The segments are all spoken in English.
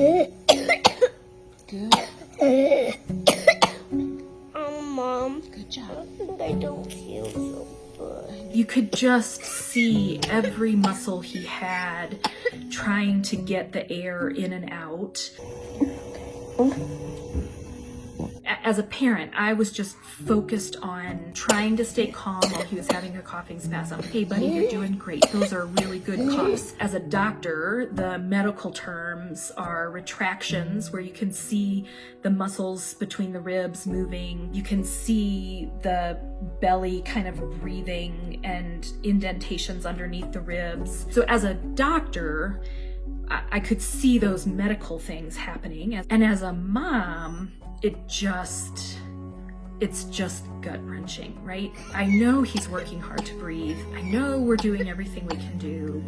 Good. Mom. Good job. I think I don't feel so good. You could just see every muscle he had trying to get the air in and out. As a parent, I was just focused on trying to stay calm while he was having a coughing spasm. Hey buddy, you're doing great. Those are really good coughs. As a doctor, the medical terms are retractions, where you can see the muscles between the ribs moving. You can see the belly kind of breathing and indentations underneath the ribs. So as a doctor, I could see those medical things happening. And as a mom, it's just gut-wrenching, right? I know he's working hard to breathe. I know we're doing everything we can do.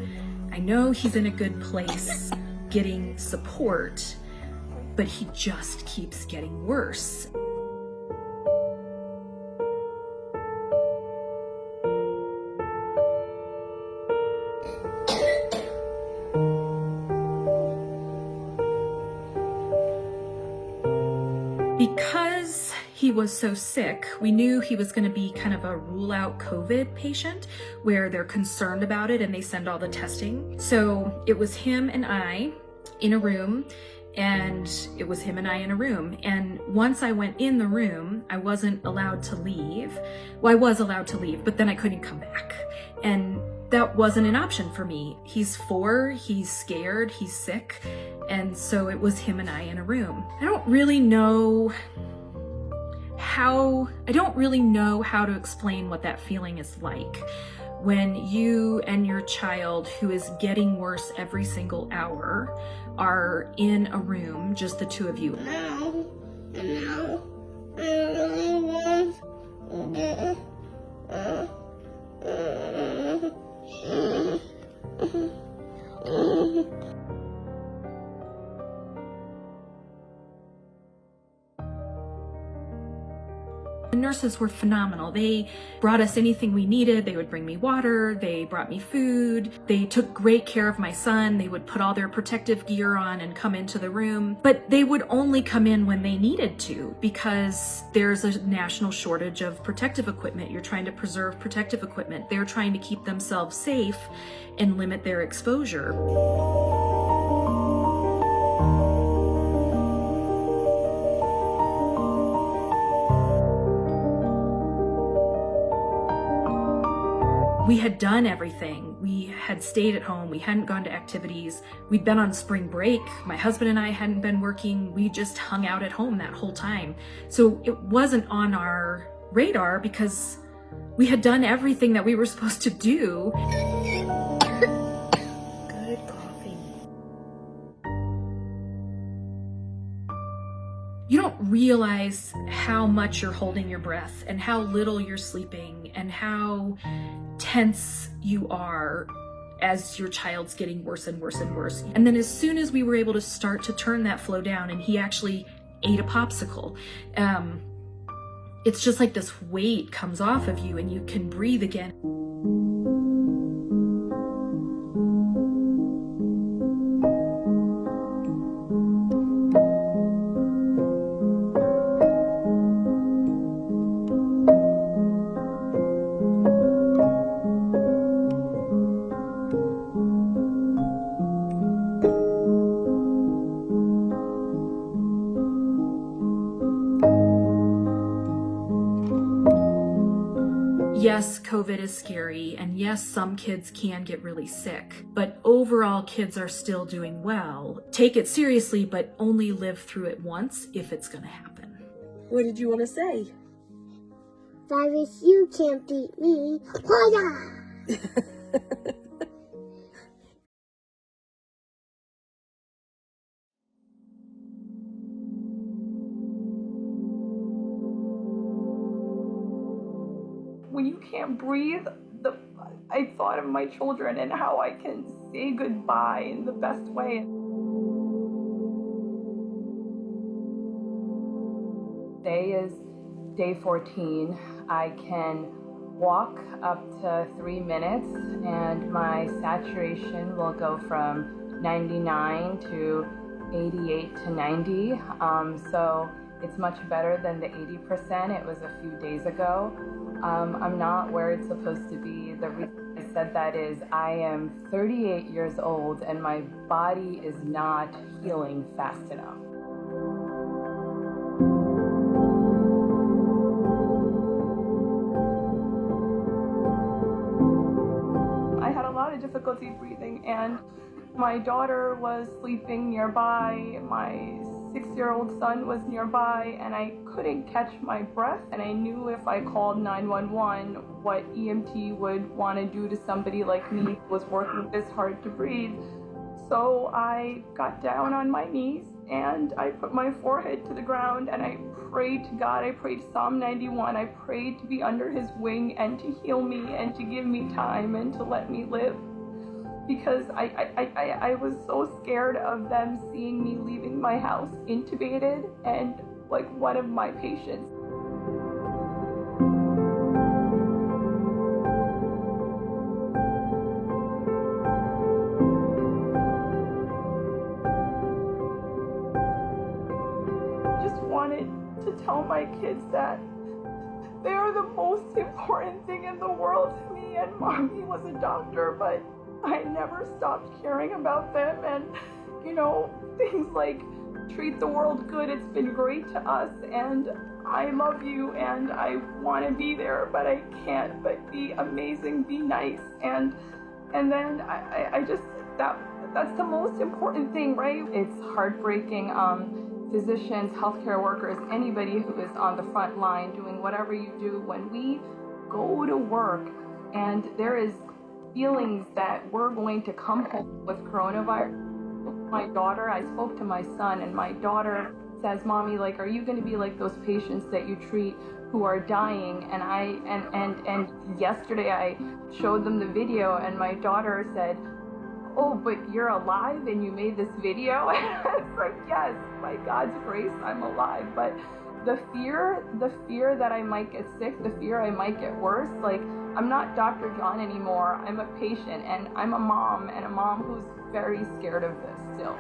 I know he's in a good place getting support, but he just keeps getting worse. Because he was so sick, we knew he was going to be kind of a rule-out COVID patient where they're concerned about it and they send all the testing. So it was him and I in a room, and it was him and I in a room. And once I went in the room, I wasn't allowed to leave. Well, I was allowed to leave, but then I couldn't come back. And that wasn't an option for me. He's 4, he's scared, he's sick. And so it was him and I in a room. I don't really know how to explain what that feeling is like when you and your child, who is getting worse every single hour, are in a room, just the two of you. No, I really want The nurses were phenomenal. They brought us anything we needed. They would bring me water. They brought me food. They took great care of my son. They would put all their protective gear on and come into the room. But they would only come in when they needed to, because there's a national shortage of protective equipment. You're trying to preserve protective equipment. They're trying to keep themselves safe and limit their exposure. We had done everything. We had stayed at home. We hadn't gone to activities. We'd been on spring break. My husband and I hadn't been working. We just hung out at home that whole time. So it wasn't on our radar because we had done everything that we were supposed to do. good coffee. You don't realize how much you're holding your breath and how little you're sleeping and how tense you are as your child's getting worse and worse and worse. And then as soon as we were able to start to turn that flow down and he actually ate a popsicle, it's just like this weight comes off of you and you can breathe again. Yes, COVID is scary, and yes, some kids can get really sick, but overall kids are still doing well. Take it seriously, but only live through it once if it's gonna happen. What did you want to say? Virus, you can't beat me. Hoya! When you can't breathe, I thought of my children and how I can say goodbye in the best way. Today is day 14. I can walk up to 3 minutes and my saturation will go from 99 to 88 to 90. So it's much better than the 80%. It was a few days ago. I'm not where it's supposed to be. The reason I said that is I am 38 years old and my body is not healing fast enough. I had a lot of difficulty breathing, and my daughter was sleeping nearby, my 6-year-old son was nearby, and I couldn't catch my breath. And I knew if I called 911, what EMT would want to do to somebody like me who was working this hard to breathe. So I got down on my knees and I put my forehead to the ground and I prayed to God. I prayed Psalm 91. I prayed to be under his wing and to heal me and to give me time and to let me live. Because I was so scared of them seeing me leaving my house intubated and like one of my patients. I just wanted to tell my kids that they are the most important thing in the world to me, and Mommy was a doctor, but I never stopped caring about them. And things like treat the world good, it's been great to us, and I love you and I want to be there, but I can't. But be amazing, be nice, and then I just that's the most important thing, right? It's heartbreaking. Physicians, healthcare workers, anybody who is on the front line doing whatever you do, when we go to work and there is feelings that we're going to come home with coronavirus. My daughter, I spoke to my son, and my daughter says, Mommy, like, are you going to be like those patients that you treat who are dying? And yesterday I showed them the video, and my daughter said, oh, but you're alive and you made this video? And I was like, yes, by God's grace, I'm alive. But the fear that I might get sick, the fear I might get worse, like, I'm not Dr. John anymore. I'm a patient, and I'm a mom, and a mom who's very scared of this still.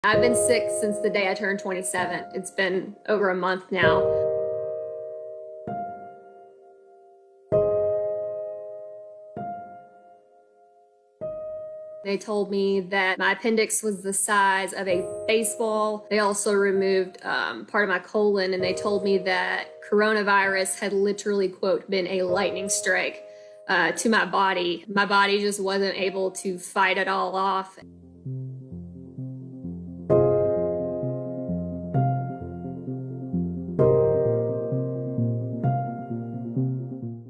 I've been sick since the day I turned 27. It's been over a month now. They told me that my appendix was the size of a baseball. They also removed part of my colon, and they told me that coronavirus had literally, quote, been a lightning strike to my body. My body just wasn't able to fight it all off.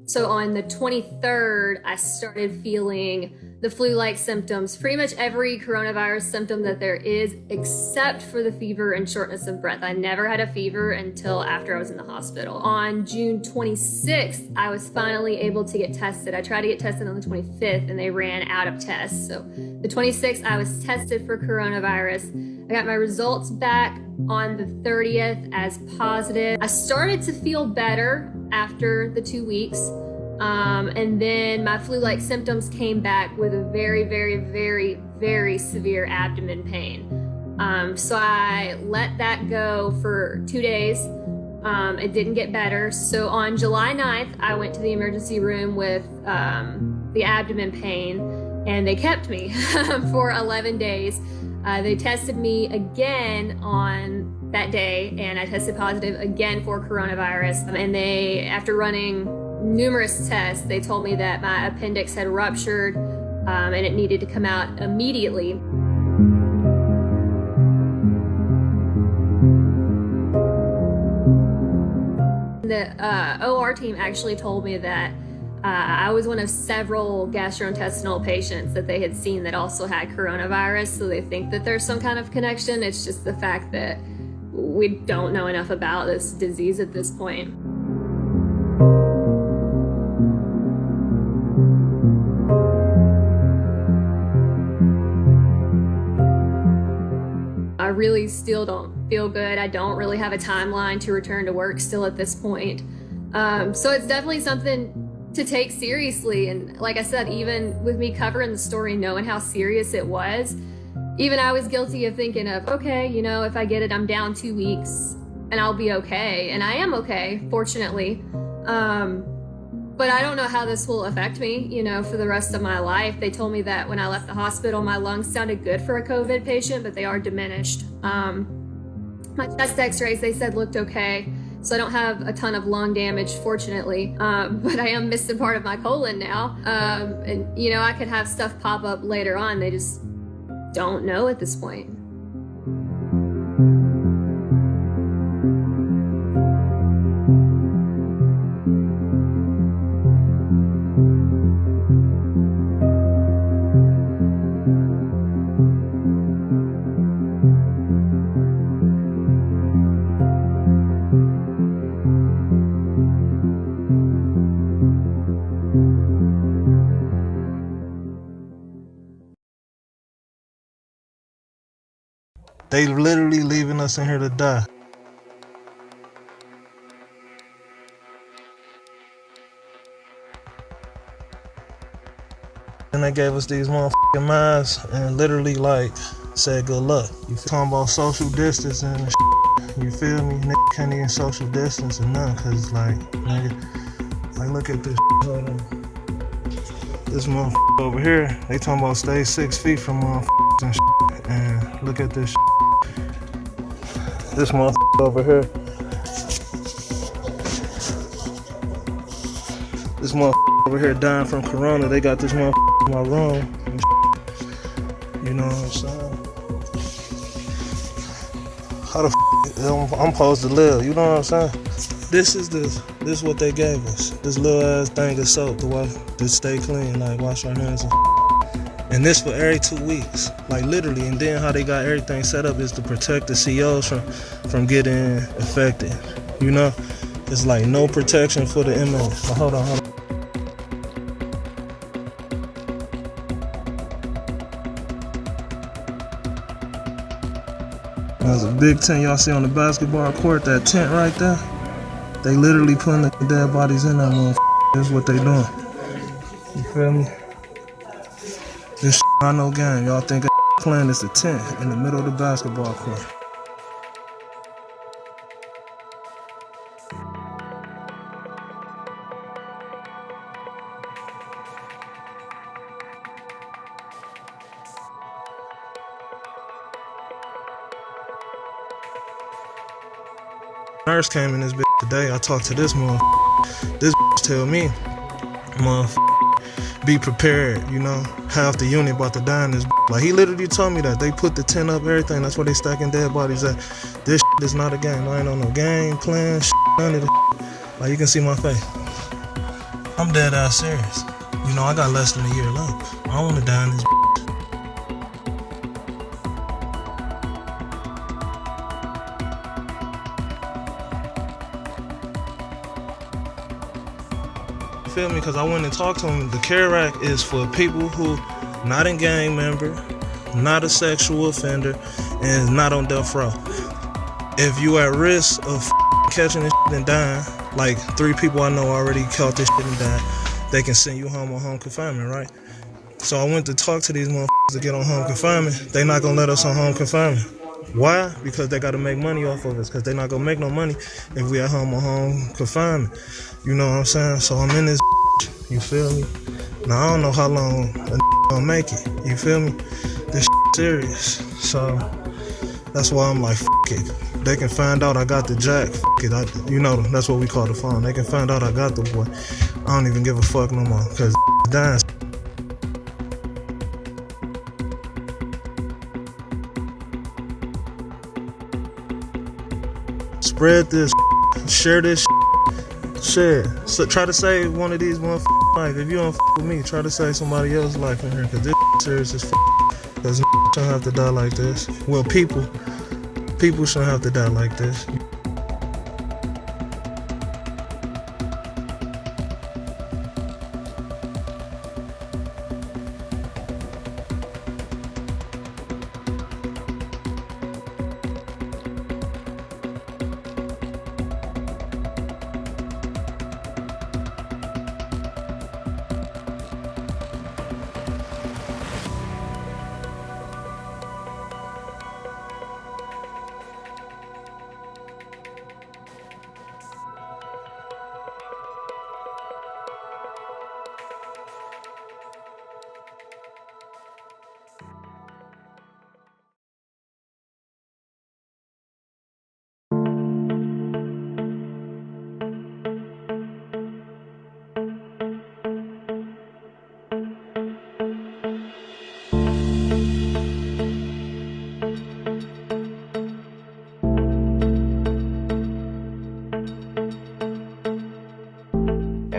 So on the 23rd, I started feeling the flu-like symptoms, pretty much every coronavirus symptom that there is, except for the fever and shortness of breath. I never had a fever until after I was in the hospital. On June 26th, I was finally able to get tested. I tried to get tested on the 25th, and they ran out of tests. So the 26th, I was tested for coronavirus. I got my results back on the 30th as positive. I started to feel better after the 2 weeks. And then my flu-like symptoms came back with a very, very, very, very severe abdomen pain. So I let that go for 2 days. It didn't get better. So on July 9th, I went to the emergency room with the abdomen pain, and they kept me for 11 days. They tested me again on that day, and I tested positive again for coronavirus. And they, after running numerous tests, they told me that my appendix had ruptured and it needed to come out immediately. The OR team actually told me that I was one of several gastrointestinal patients that they had seen that also had coronavirus, so they think that there's some kind of connection. It's just the fact that we don't know enough about this disease at this point. don't feel good. I don't really have a timeline to return to work still at this point. So it's definitely something to take seriously. And like I said, even with me covering the story, knowing how serious it was, even I was guilty of thinking of, okay, you know, if I get it, I'm down 2 weeks and I'll be okay. And I am okay, fortunately. But I don't know how this will affect me, you know, for the rest of my life. They told me that when I left the hospital, my lungs sounded good for a COVID patient, but they are diminished. My chest x-rays, they said, looked okay. So I don't have a ton of lung damage, fortunately, but I am missing part of my colon now. And, you know, I could have stuff pop up later on. They just don't know at this point. They literally leaving us in here to die. And they gave us these motherfucking masks and literally like said good luck. You talking about social distance and shit, you feel me? Nigga can't even social distance and none, cause like nigga, like look at this shit. Hold on. This motherfucker over here, they talking about stay 6 feet from motherfuckers and shit. And look at this shit. This motherfucker over here. This motherfucker over here dying from corona. They got this motherfucker in my room. And you know what I'm saying? How the I'm supposed to live? You know what I'm saying? This is what they gave us. This little ass thing of soap to stay clean, like wash our hands and this for every 2 weeks, like literally. And then how they got everything set up is to protect the COs from getting affected. You know, it's like no protection for the inmates. But hold on. There's a big tent y'all see on the basketball court. That tent right there. They literally putting the dead bodies in that motherfucker. That's what they doing. You feel me? This not no game. Y'all think playing is a tent in the middle of the basketball court. Nurse came in this bitch today. I talked to this motherfucker. This bitch tell me, motherfucker, be prepared, you know. Half the unit about to die in this bitch. Like, he literally told me that. They put the tent up, everything. That's where they stacking dead bodies at. This is not a game. I ain't on no game, plan, none of this. Like, you can see my face. I'm dead ass serious. You know, I got less than a year left. I don't want to die in this bitch. Feel me? Because I went and talked to him. The CARE Act is for people who not a gang member, not a sexual offender, and not on death row. If you at risk of catching this shit and dying, like 3 people I know already caught this shit and died, they can send you home on home confinement, right? So I went to talk to these motherfuckers to get on home confinement. They not gonna let us on home confinement. Why? Because they gotta make money off of us, because they not gonna make no money if we at home on home confinement. You know what I'm saying? So I'm in this, you feel me? Now I don't know how long a gonna make it, you feel me? This serious. So that's why I'm like, it. They can find out I got the jack, it. You know, that's what we call the phone. They can find out I got the boy. I don't even give a fuck no more, because dying. Spread this, share this share. So try to save one of these motherfuckers' life. If you don't with me, try to save somebody else's life in here, because this serious as because shouldn't have to die like this. Well, people shouldn't have to die like this.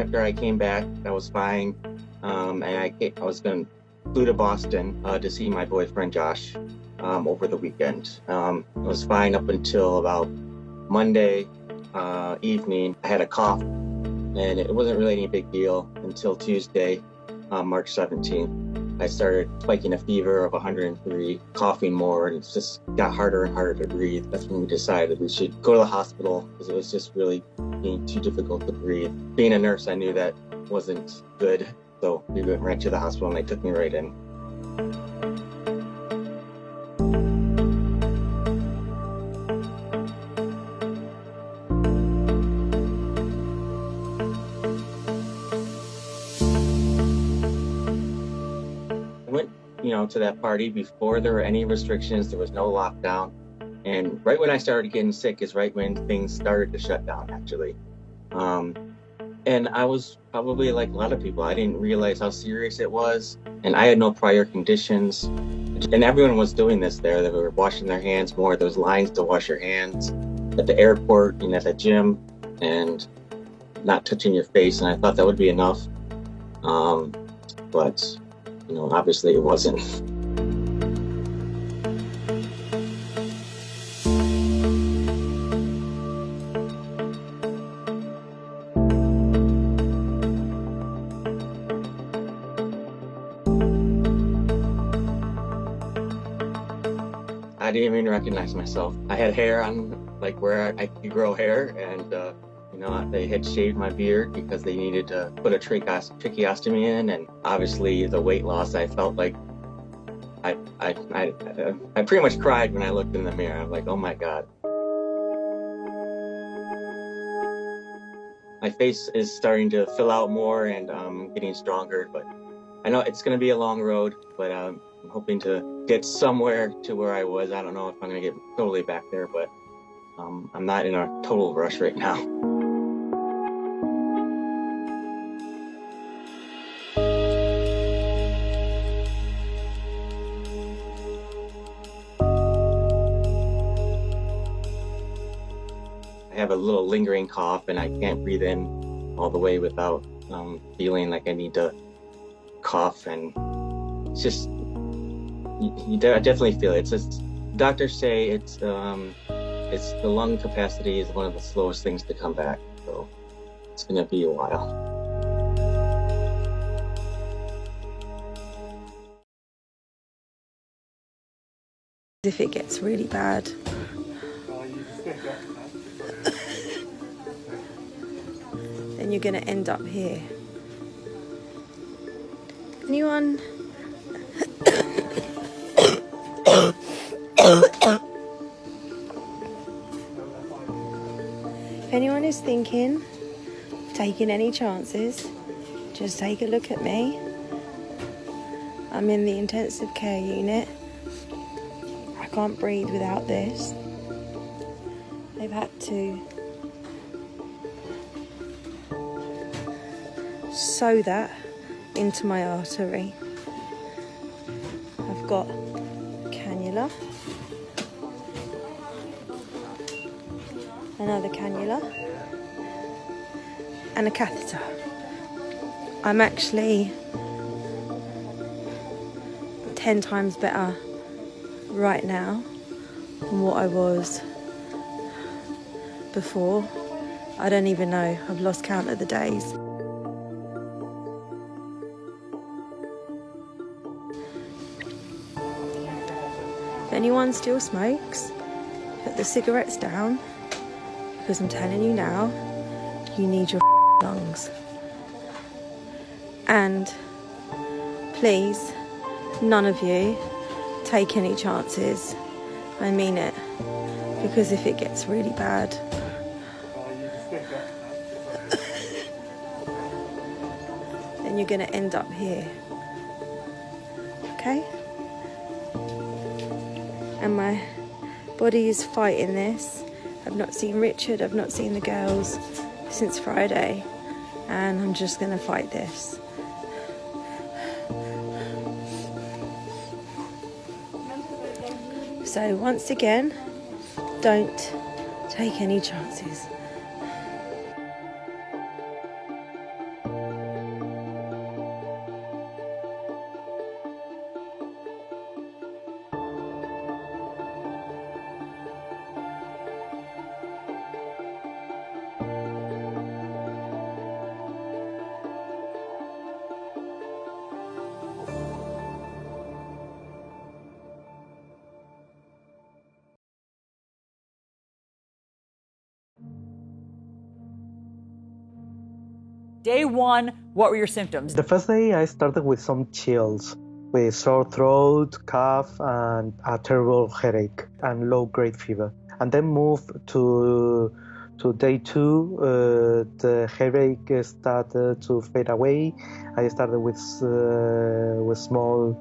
after I came back, I was fine. And I was going to flew to Boston to see my boyfriend Josh over the weekend. I was fine up until about Monday evening. I had a cough, and it wasn't really any big deal until Tuesday, March 17th. I started spiking a fever of 103, coughing more, and it just got harder and harder to breathe. That's when we decided we should go to the hospital because it was just really being too difficult to breathe. Being a nurse, I knew that wasn't good. So we went right to the hospital and they took me right in. I went, to that party before there were any restrictions. There was no lockdown. And right when I started getting sick is right when things started to shut down, actually. And I was probably like a lot of people. I didn't realize how serious it was. And I had no prior conditions. And everyone was doing this there. They were washing their hands more. There was lines to wash your hands at the airport and at the gym and not touching your face. And I thought that would be enough. But, obviously it wasn't. I didn't even recognize myself. I had hair on, like where I could grow hair, and they had shaved my beard because they needed to put a tracheostomy in, and obviously the weight loss. I felt like I pretty much cried when I looked in the mirror. I'm like, oh my God. My face is starting to fill out more, and I'm getting stronger, but I know it's going to be a long road, but I'm hoping to get somewhere to where I was. I don't know if I'm going to get totally back there, but I'm not in a total rush right now. I have a little lingering cough, and I can't breathe in all the way without feeling like I need to cough, and it's just you definitely feel it. It's just, doctors say it's the lung capacity is one of the slowest things to come back, so it's going to be a while. If it gets really bad. Then you're going to end up here. Anyone? If anyone is thinking of taking any chances, just take a look at me. I'm in the intensive care unit. I can't breathe without this. They've had to sew that into my artery. I've got cannula, another cannula, and a catheter. I'm actually 10 times better right now than what I was before. I don't even know, I've lost count of the days. If anyone still smokes, put the cigarettes down, because I'm telling you now, you need your lungs. And please, none of you take any chances. I mean it, because if it gets really bad, then you're going to end up here. Okay? And my body is fighting this. I've not seen Richard, I've not seen the girls since Friday, and I'm just going to fight this. So once again, don't take any chances. Day one, what were your symptoms? The first day I started with some chills, with sore throat, cough, and a terrible headache and low-grade fever. And then moved to day two. The headache started to fade away. I started with small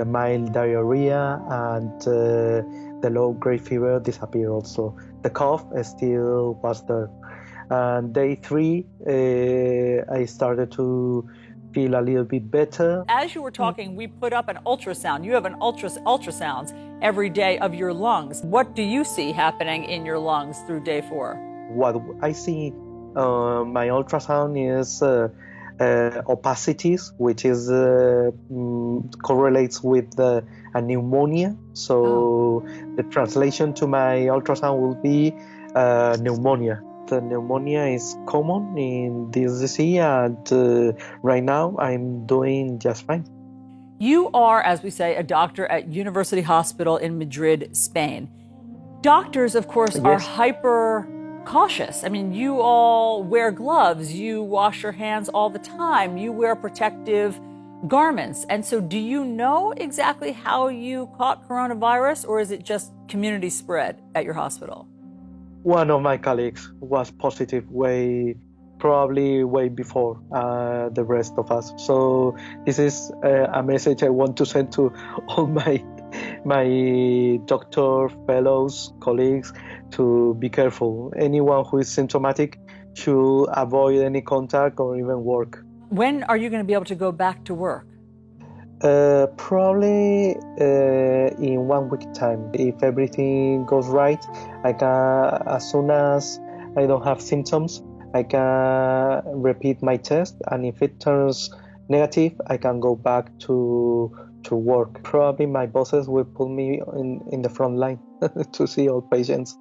mild diarrhea, and the low-grade fever disappeared also. The cough still was there. And day three, I started to feel a little bit better. As you were talking, we put up an ultrasound. You have an ultrasounds every day of your lungs. What do you see happening in your lungs through day four? What I see my ultrasound is opacities, which is correlates with a pneumonia. So the translation to my ultrasound will be pneumonia. The pneumonia is common in this disease, and right now I'm doing just fine. You are, as we say, a doctor at University Hospital in Madrid, Spain. Doctors, of course, are hyper cautious. I mean, you all wear gloves, you wash your hands all the time, you wear protective garments. And so do you know exactly how you caught coronavirus, or is it just community spread at your hospital? One of my colleagues was positive probably way before the rest of us. So this is a message I want to send to all my doctor fellows, colleagues, to be careful. Anyone who is symptomatic should avoid any contact or even work. When are you going to be able to go back to work? Probably in 1 week time. If everything goes right, I can, as soon as I don't have symptoms, I can repeat my test, and if it turns negative, I can go back to work. Probably my bosses will put me in the front line to see all patients.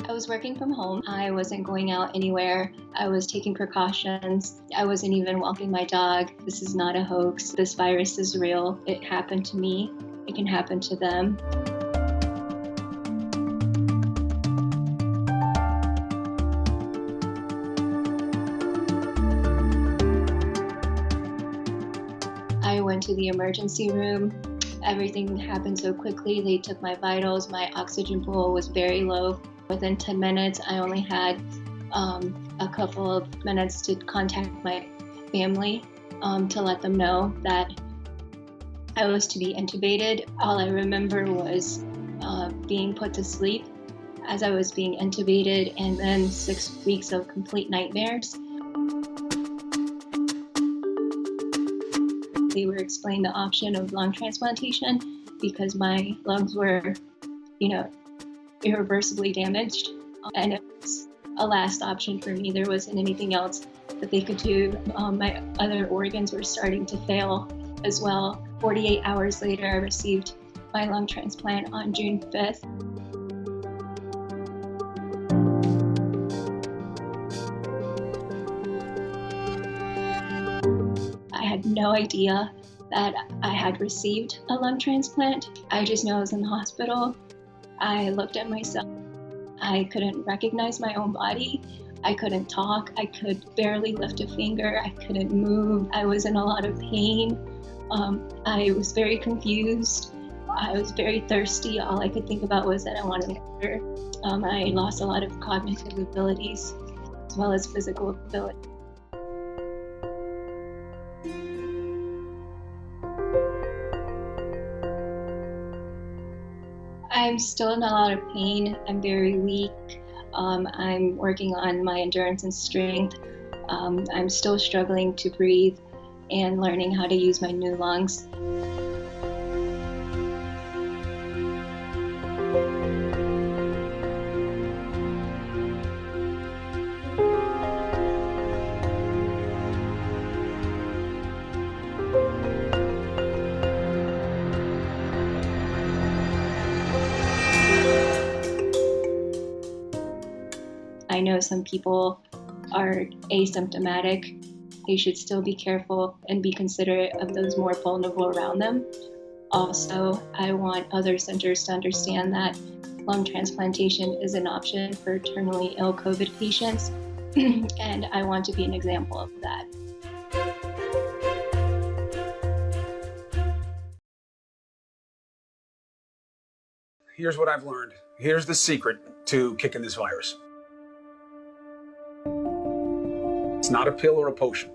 I was working from home. I wasn't going out anywhere. I was taking precautions. I wasn't even walking my dog. This is not a hoax. This virus is real. It happened to me. It can happen to them. I went to the emergency room. Everything happened so quickly. They took my vitals. My oxygen pool was very low. Within 10 minutes, I only had a couple of minutes to contact my family to let them know that I was to be intubated. All I remember was being put to sleep as I was being intubated, and then 6 weeks of complete nightmares. They were explained the option of lung transplantation because my lungs were, irreversibly damaged, and it was a last option for me. There wasn't anything else that they could do. My other organs were starting to fail as well. 48 hours later, I received my lung transplant on June 5th. I had no idea that I had received a lung transplant. I just knew I was in the hospital. I looked at myself. I couldn't recognize my own body. I couldn't talk. I could barely lift a finger. I couldn't move. I was in a lot of pain. I was very confused. I was very thirsty. All I could think about was that I wanted water. I lost a lot of cognitive abilities as well as physical ability. I'm still in a lot of pain. I'm very weak. I'm working on my endurance and strength. I'm still struggling to breathe and learning how to use my new lungs. I know some people are asymptomatic. they should still be careful and be considerate of those more vulnerable around them. Also, I want other centers to understand that lung transplantation is an option for terminally ill COVID patients, and I want to be an example of that. Here's what I've learned. Here's the secret to kicking this virus. It's not a pill or a potion.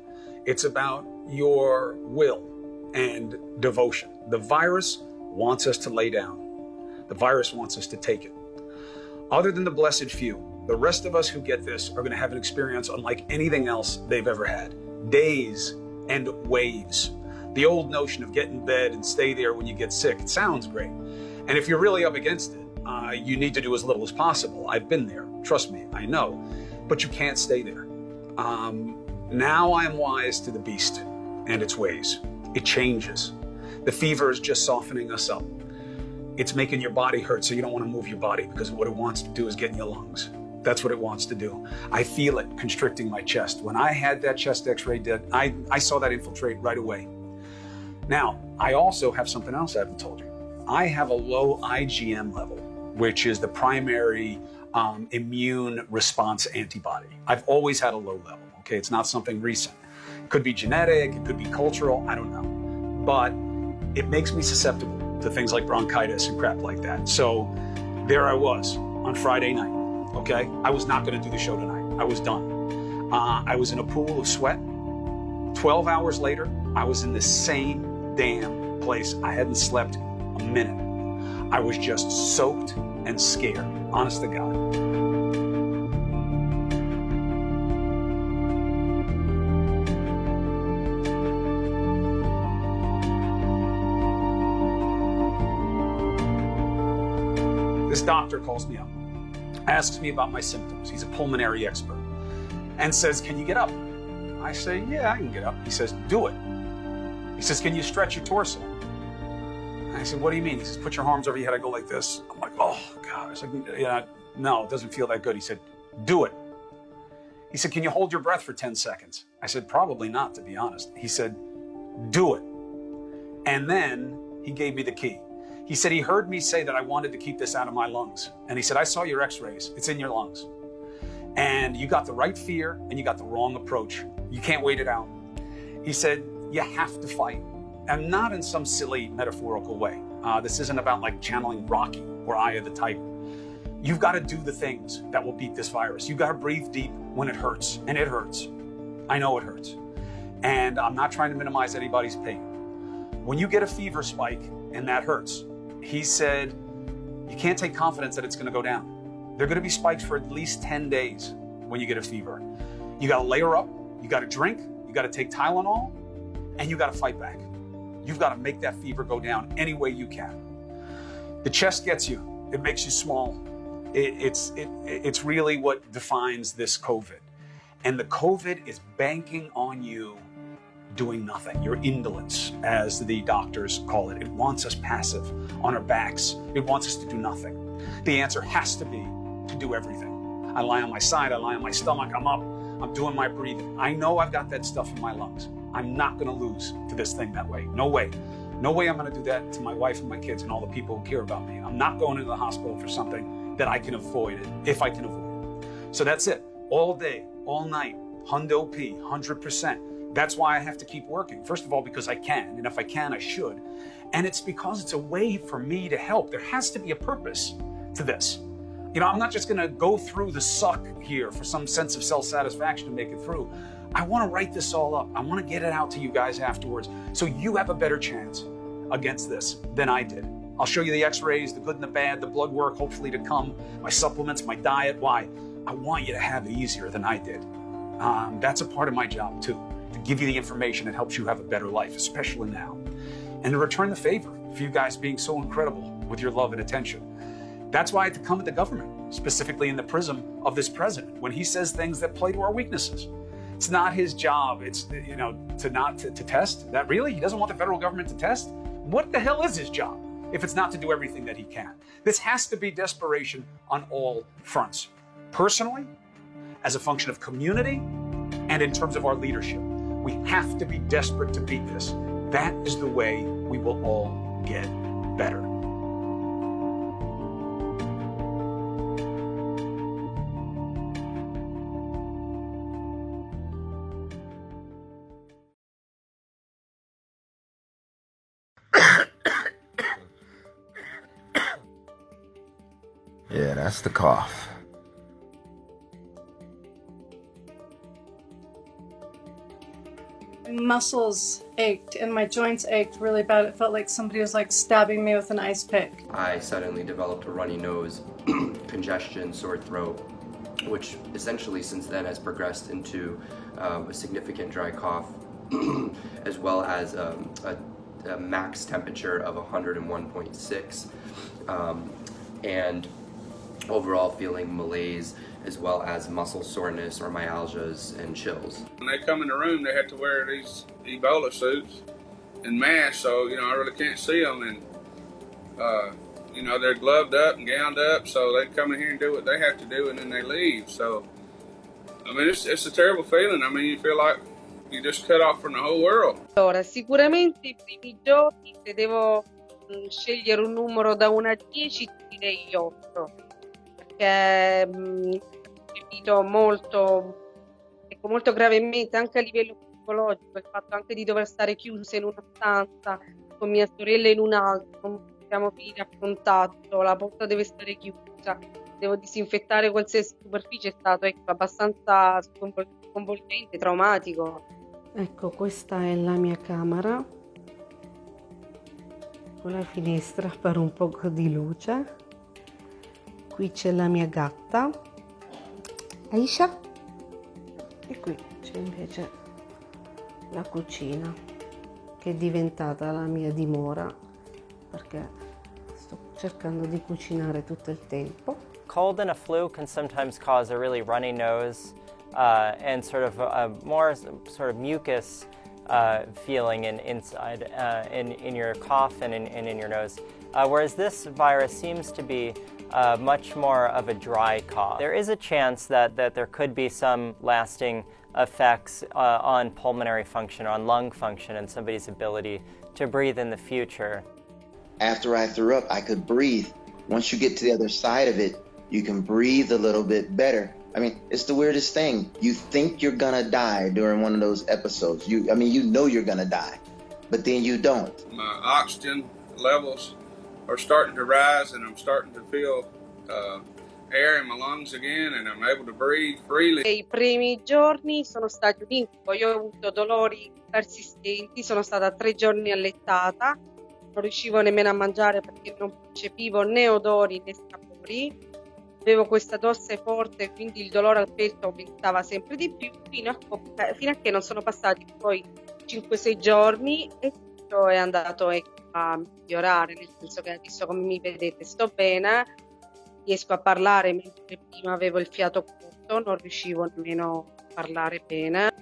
It's about your will and devotion. The virus wants us to lay down. The virus wants us to take it. Other than the blessed few, the rest of us who get this are going to have an experience unlike anything else they've ever had. Days and waves. The old notion of get in bed and stay there when you get sick, it sounds great. And if you're really up against it, you need to do as little as possible. I've been there. Trust me, I know. But you can't stay there. Now I am wise to the beast and its ways. It changes. The fever is just softening us up. It's making your body hurt, so you don't want to move your body because what it wants to do is get in your lungs. That's what it wants to do. I feel it constricting my chest. When I had that chest x-ray done, I saw that infiltrate right away. Now, I also have something else I haven't told you. I have a low IgM level, which is the primary immune response antibody. I've always had a low level, okay? It's not something recent. It could be genetic, it could be cultural, I don't know. But it makes me susceptible to things like bronchitis and crap like that. So there I was on Friday night, okay? I was not gonna do the show tonight. I was done. I was in a pool of sweat. 12 hours later, I was in the same damn place. I hadn't slept a minute. I was just soaked and scared, honest to God. This doctor calls me up, asks me about my symptoms. He's a pulmonary expert, and says, "Can you get up?" I say, "Yeah, I can get up." He says, "Do it." He says, "Can you stretch your torso?" I said, "What do you mean?" He says, "Put your arms over your head." I go like this. I'm like, "Oh, God." I said, "Yeah, no, it doesn't feel that good." He said, "Do it." He said, "Can you hold your breath for 10 seconds? I said, "Probably not, to be honest." He said, "Do it." And then he gave me the key. He said he heard me say that I wanted to keep this out of my lungs. And he said, "I saw your x-rays. It's in your lungs. And you got the right fear and you got the wrong approach. You can't wait it out." He said, "You have to fight." And not in some silly metaphorical way. This isn't about like channeling Rocky or Eye of the Tiger. You've got to do the things that will beat this virus. You've got to breathe deep when it hurts, and it hurts. I know it hurts. And I'm not trying to minimize anybody's pain. When you get a fever spike and that hurts, he said, you can't take confidence that it's going to go down. There are going to be spikes for at least 10 days when you get a fever. You got to layer up, you got to drink, you got to take Tylenol, and you got to fight back. You've got to make that fever go down any way you can. The chest gets you. It makes you small. It's really what defines this COVID. And the COVID is banking on you doing nothing, your indolence, as the doctors call it. It wants us passive on our backs. It wants us to do nothing. The answer has to be to do everything. I lie on my side, I lie on my stomach, I'm up, I'm doing my breathing. I know I've got that stuff in my lungs. I'm not going to lose to this thing that way. No way. No way I'm going to do that to my wife and my kids and all the people who care about me. I'm not going into the hospital for something that I can avoid it, if I can avoid it. So that's it. All day, all night, hundo P, 100%. That's why I have to keep working. First of all, because I can, and if I can, I should. And it's because it's a way for me to help. There has to be a purpose to this. You know, I'm not just going to go through the suck here for some sense of self-satisfaction to make it through. I want to write this all up. I want to get it out to you guys afterwards so you have a better chance against this than I did. I'll show you the x-rays, the good and the bad, the blood work, hopefully to come, my supplements, my diet. Why? I want you to have it easier than I did. That's a part of my job too, to give you the information that helps you have a better life, especially now. And to return the favor for you guys being so incredible with your love and attention. That's why I had to come at the government, specifically in the prism of this president, when he says things that play to our weaknesses. It's not his job. It's, you know, to test. That really? He doesn't want the federal government to test? What the hell is his job if it's not to do everything that he can? This has to be desperation on all fronts. Personally, as a function of community, and in terms of our leadership. We have to be desperate to beat this. That is the way we will all get better. Yeah, that's the cough. My muscles ached and my joints ached really bad. It felt like somebody was like stabbing me with an ice pick. I suddenly developed a runny nose, congestion, sore throat, which essentially since then has progressed into a significant dry cough, as well as a max temperature of 101.6, and overall feeling malaise, as well as muscle soreness or myalgias and chills. When they come in the room, they have to wear these Ebola suits and masks, so, I really can't see them, and, they're gloved up and gowned up, so they come in here and do what they have to do, and then they leave. So, it's a terrible feeling. You feel like you just cut off from the whole world. Allora, sicuramente i primi giorni, se devo scegliere un numero da 1 a 10, direi 8, perché ho subito molto gravemente, anche a livello psicologico, il fatto anche di dover stare chiuse in una stanza con mia sorella in un'altra, non possiamo finire a contatto, la porta deve stare chiusa, devo disinfettare qualsiasi superficie, è stato abbastanza sconvolgente, traumatico. Ecco, questa è la mia camera, con la finestra per un po' di luce. Qui c'è la mia gatta, Aisha, e qui c'è invece la cucina, che è diventata la mia dimora, perché sto cercando di cucinare tutto il tempo. Cold and a flu can sometimes cause a really runny nose and sort of a more sort of mucus feeling inside in your cough and in your nose, whereas this virus seems to be much more of a dry cough. There is a chance that there could be some lasting effects on pulmonary function, on lung function, and somebody's ability to breathe in the future. After I threw up, I could breathe. Once you get to the other side of it, you can breathe a little bit better. It's the weirdest thing. You think you're gonna die during one of those episodes. You know you're gonna die, but then you don't. My oxygen levels are starting to rise, and I'm starting to feel air in my lungs again, and I'm able to breathe freely. I primi giorni sono stati un incubo. Io ho avuto dolori persistenti, sono stata 3 giorni allettata, non riuscivo nemmeno a mangiare perché non percepivo né odori né sapori. Avevo questa tosse forte, quindi il dolore al petto aumentava sempre di più, fino a che non sono passati poi 5-6 giorni e tutto è andato a migliorare, nel senso che adesso, come mi vedete, sto bene, riesco a parlare, mentre prima avevo il fiato corto, non riuscivo nemmeno a parlare bene.